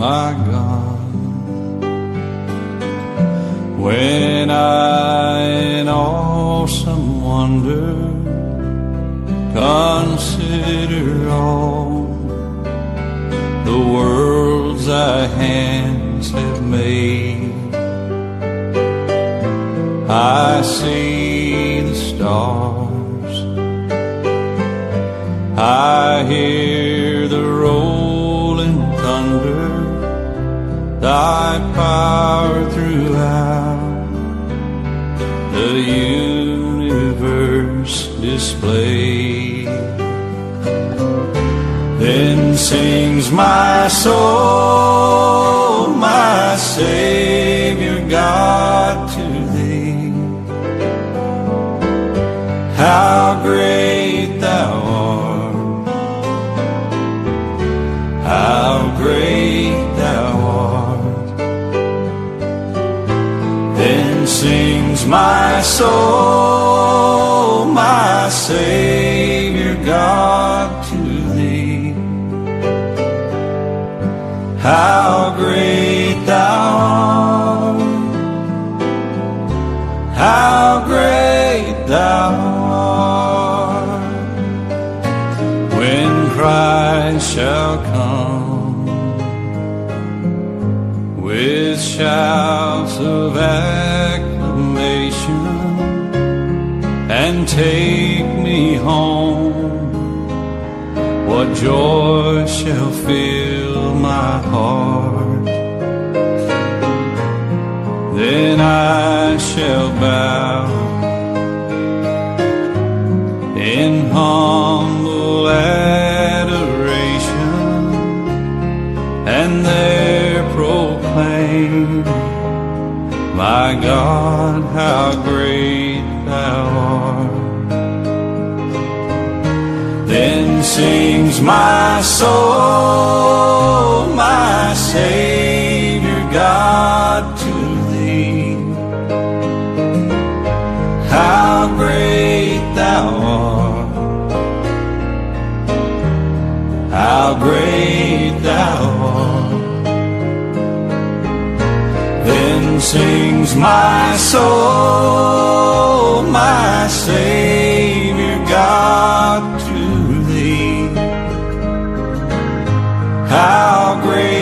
my God, when I in awesome wonder consider all the worlds thy hands have made. I see the stars, I hear the rolling thunder, thy power throughout the universe displayed. Then sings my soul, my Savior God, to thee. How great thou art, how great thou art. Then sings my soul, my Savior God, to thee. How great thou art, how great thou art. When Christ shall come with shouts of acclamation and take me home, what joy shall fill my heart. Then I shall bow in humble adoration and there proclaim, my God, how great thou art. Then sings my soul, my Savior God, to thee. How great thou art, how great thou art. Then sings my soul, my Savior God, to thee. How great